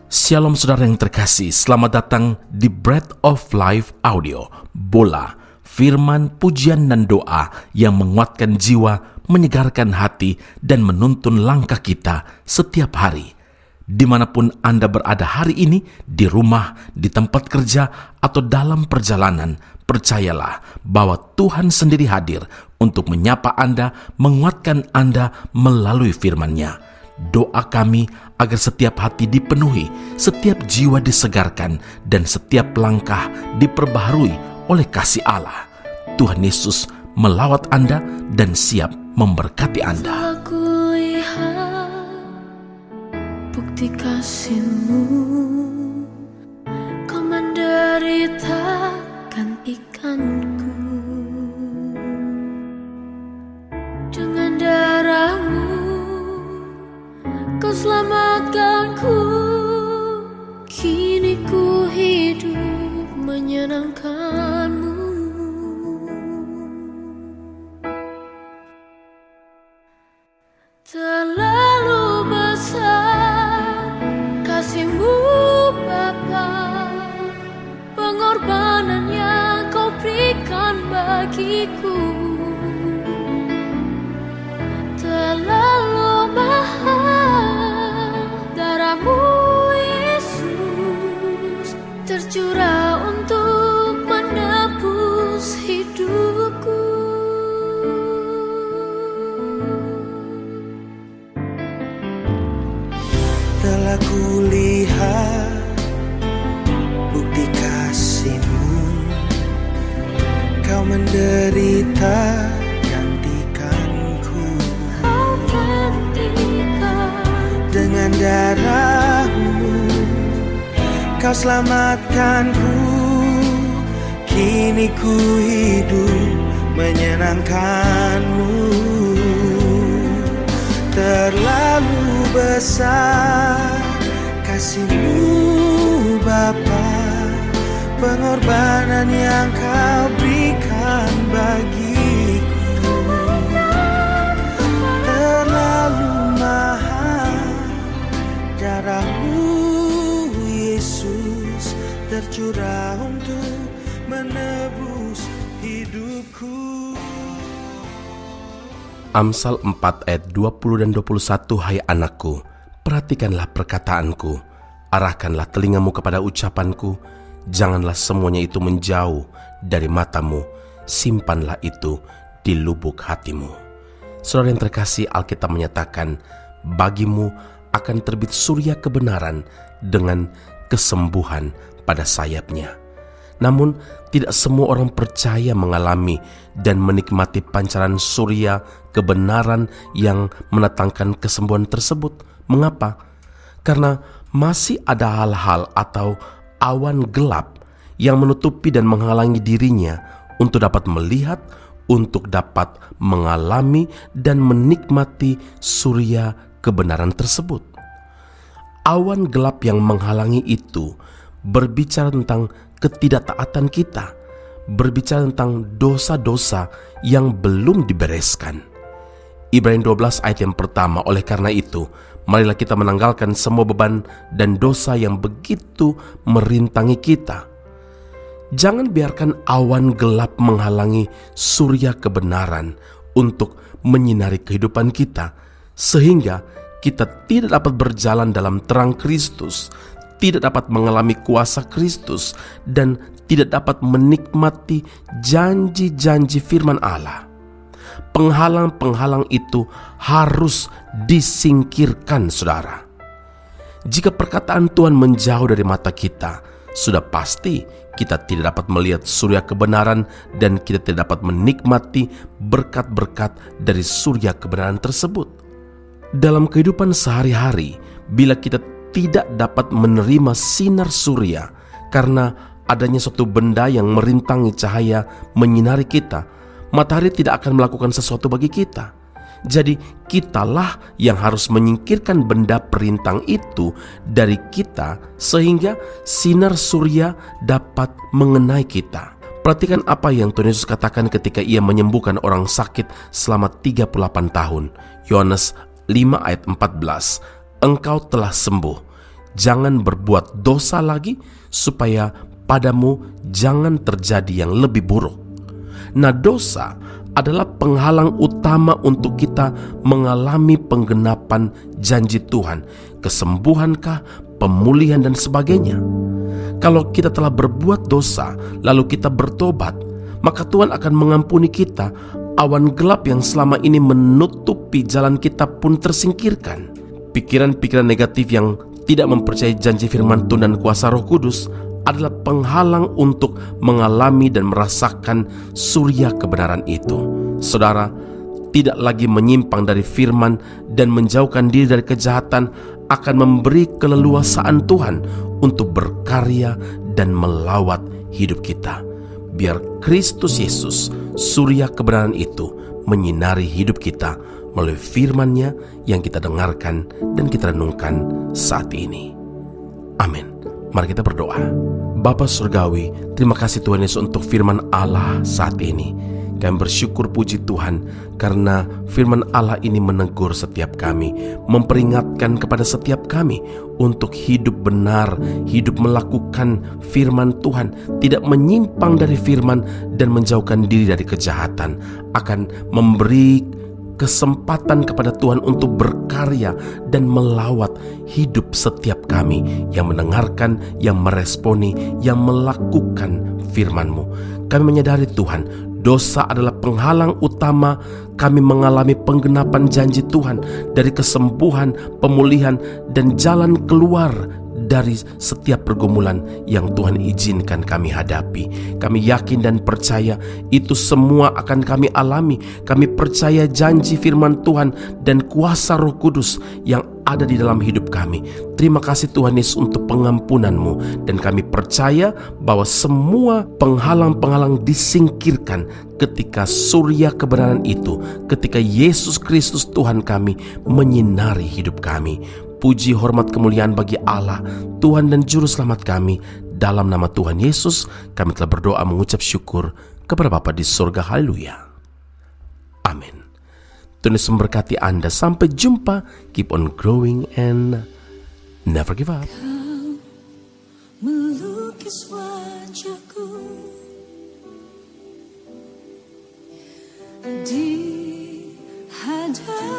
Shalom saudara yang terkasih, selamat datang di Bread of Life Audio, Bola, firman, pujian dan doa yang menguatkan jiwa, menyegarkan hati, dan menuntun langkah kita setiap hari. Dimanapun Anda berada hari ini, di rumah, di tempat kerja, atau dalam perjalanan, percayalah bahwa Tuhan sendiri hadir untuk menyapa Anda, menguatkan Anda melalui firman-Nya. Doa kami agar setiap hati dipenuhi, setiap jiwa disegarkan, dan setiap langkah diperbaharui oleh kasih Allah. Tuhan Yesus melawat Anda dan siap memberkati Anda. Aku lihat bukti kasih-Mu, Kau menderita gantikanku. Dengan darah-Mu Kau selamatkanku, kini ku hidup menyenangkan-Mu. Terlalu besar kasih-Mu Bapa, pengorbanan yang Kau berikan bagiku. Terlalu mahal darah-Mu Yesus, tercurah untuk menebus hidupku. Telah kulihat bukti kasih-Mu, Kau menderita gantikanku. Kau gantikan Dengan darah-Mu Kau selamatkanku, kini ku hidup menyenangkan-Mu. Terlalu besar kasih-Mu Bapa, pengorbanan yang Kau berikan bagiku. Terlalu mahal darah-Mu Yesus, tercurah untuk menebus hidupku. Amsal 4 ayat 20 dan 21. Hai anakku, perhatikanlah perkataanku, arahkanlah telingamu kepada ucapanku, janganlah semuanya itu menjauh dari matamu, simpanlah itu di lubuk hatimu. Saudara yang terkasih, Alkitab menyatakan, bagimu akan terbit surya kebenaran dengan kesembuhan pada sayapnya. Namun, tidak semua orang percaya mengalami dan menikmati pancaran surya kebenaran yang mendatangkan kesembuhan tersebut. Mengapa? Karena masih ada hal-hal atau awan gelap yang menutupi dan menghalangi dirinya untuk dapat melihat, untuk dapat mengalami dan menikmati surya kebenaran tersebut. Awan gelap yang menghalangi itu berbicara tentang ketidaktaatan kita, berbicara tentang dosa-dosa yang belum dibereskan. Ibrani 12 ayat yang pertama, oleh karena itu, marilah kita menanggalkan semua beban dan dosa yang begitu merintangi kita. Jangan biarkan awan gelap menghalangi surya kebenaran untuk menyinari kehidupan kita, sehingga kita tidak dapat berjalan dalam terang Kristus, tidak dapat mengalami kuasa Kristus, dan tidak dapat menikmati janji-janji firman Allah. Penghalang-penghalang itu harus disingkirkan, saudara. Jika perkataan Tuhan menjauh dari mata kita, sudah pasti kita tidak dapat melihat surya kebenaran dan kita tidak dapat menikmati berkat-berkat dari surya kebenaran tersebut. Dalam kehidupan sehari-hari, bila kita tidak dapat menerima sinar surya karena adanya suatu benda yang merintangi cahaya menyinari kita, matahari tidak akan melakukan sesuatu bagi kita. Jadi kitalah yang harus menyingkirkan benda perintang itu dari kita sehingga sinar surya dapat mengenai kita. Perhatikan apa yang Tuhan Yesus katakan ketika Ia menyembuhkan orang sakit selama 38 tahun. Yohanes 5 ayat 14. Engkau telah sembuh, jangan berbuat dosa lagi, supaya padamu jangan terjadi yang lebih buruk. Nah, dosa adalah penghalang utama untuk kita mengalami penggenapan janji Tuhan, kesembuhankah, pemulihan dan sebagainya. Kalau kita telah berbuat dosa lalu kita bertobat, maka Tuhan akan mengampuni kita. Awan gelap yang selama ini menutupi jalan kita pun tersingkirkan. Pikiran-pikiran negatif yang tidak mempercayai janji firman Tuhan dan kuasa Roh Kudus adalah penghalang untuk mengalami dan merasakan surya kebenaran itu. Saudara, tidak lagi menyimpang dari firman dan menjauhkan diri dari kejahatan akan memberi keleluasaan Tuhan untuk berkarya dan melawat hidup kita. Biar Kristus Yesus, surya kebenaran itu, menyinari hidup kita melalui firman-Nya yang kita dengarkan dan kita renungkan saat ini. Amin. Mari kita berdoa. Bapa Surgawi, terima kasih Tuhan Yesus untuk firman Allah saat ini. Kami bersyukur puji Tuhan karena firman Allah ini menegur setiap kami, memperingatkan kepada setiap kami untuk hidup benar, hidup melakukan firman Tuhan, tidak menyimpang dari firman dan menjauhkan diri dari kejahatan, akan memberi kesempatan kepada Tuhan untuk berkarya dan melawat hidup setiap kami yang mendengarkan, yang meresponi, yang melakukan firman-Mu. Kami menyadari Tuhan, dosa adalah penghalang utama kami mengalami penggenapan janji Tuhan dari kesembuhan, pemulihan, dan jalan keluar dari setiap pergumulan yang Tuhan izinkan kami hadapi. Kami yakin dan percaya itu semua akan kami alami. Kami percaya janji firman Tuhan dan kuasa Roh Kudus yang ada di dalam hidup kami. Terima kasih Tuhan Yesus untuk pengampunan-Mu, dan kami percaya bahwa semua penghalang-penghalang disingkirkan ketika surya kebenaran itu, ketika Yesus Kristus Tuhan kami menyinari hidup kami. Puji, hormat, kemuliaan bagi Allah, Tuhan dan Juru Selamat kami. Dalam nama Tuhan Yesus, kami telah berdoa mengucap syukur kepada Bapa di surga. Haleluya. Amin. Tuhan Yesus memberkati Anda. Sampai jumpa. Keep on growing and never give up. Kau melukis wajahku di hadapanmu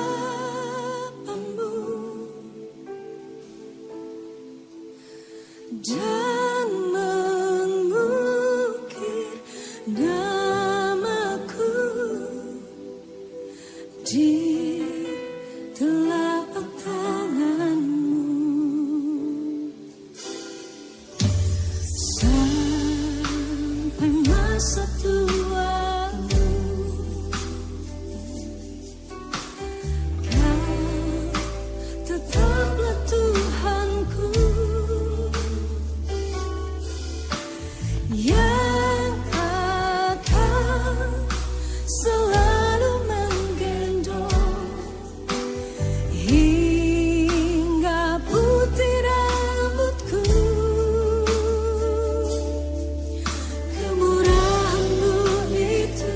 dan mengukir namaku di telapak tanganmu. Sampai masa tuaku, Kau tetaplah Tuhanku, yang akan selalu menggendong hingga putih rambutku. Kemurahan-Mu itu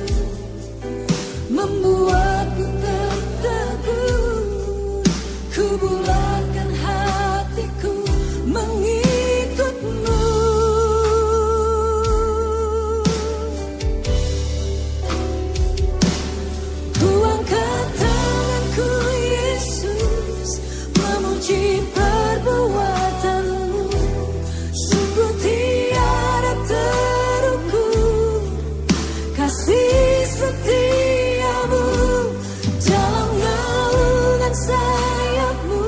membuatku tertegun. Ku bulatkan hatiku mengikut-Mu. Ku angkat tanganku Yesus, memuji perbuatan-Mu. Sungguh tiada terukur kasih setia-Mu. Dalam naungan sayap-Mu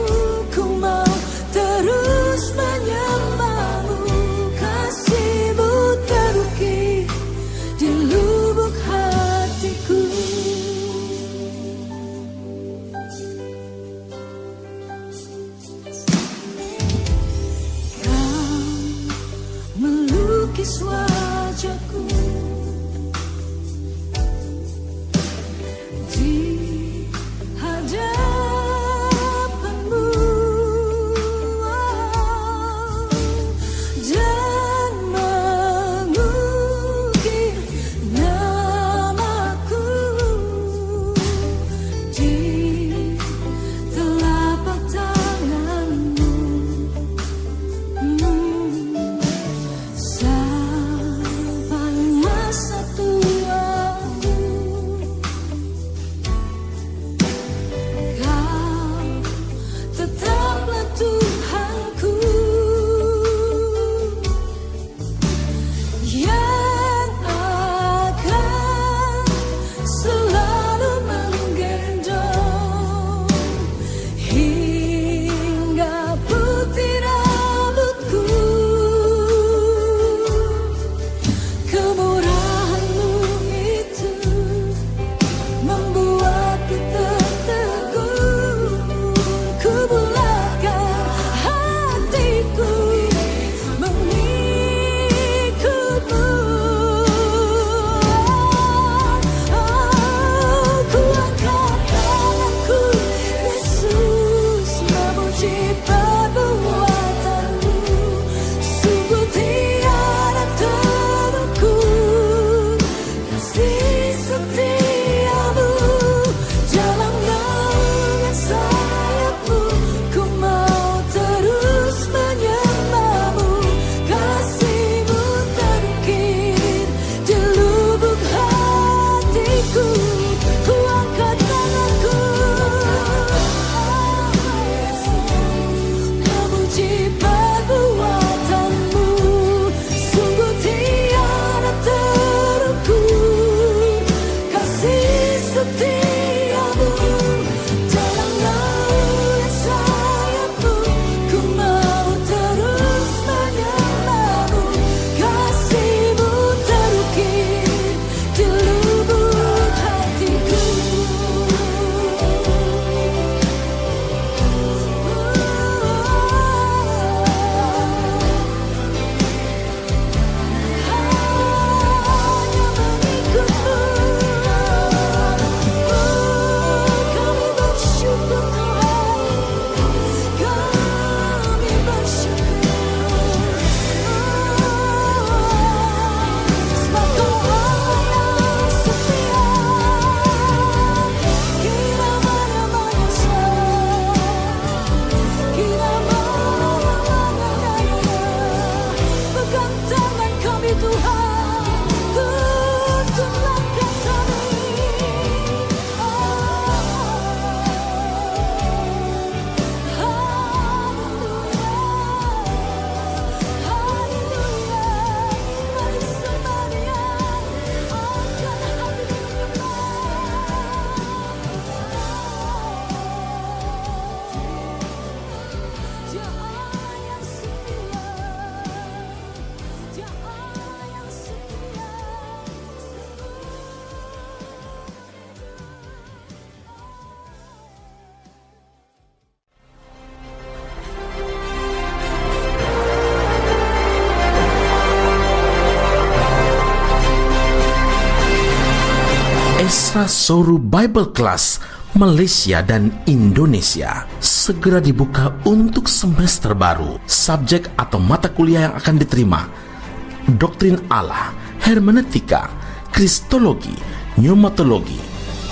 Putra Soru Bible Class Malaysia dan Indonesia segera dibuka untuk semester baru. Subjek atau mata kuliah yang akan diterima: Doktrin Allah, Hermeneutika, Kristologi, Pneumatologi,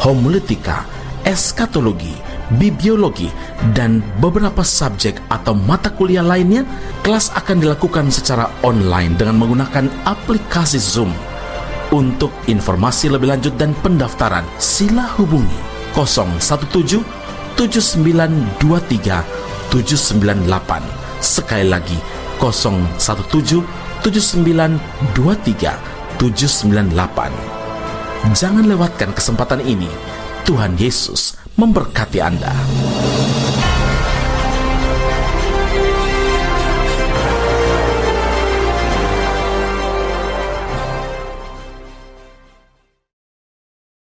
Homiletika, Eskatologi, Bibliologi, dan beberapa subjek atau mata kuliah lainnya. Kelas akan dilakukan secara online dengan menggunakan aplikasi Zoom. Untuk informasi lebih lanjut dan pendaftaran, sila hubungi 017 7923 798. Sekali lagi 017 7923 798. Jangan lewatkan kesempatan ini. Tuhan Yesus memberkati Anda.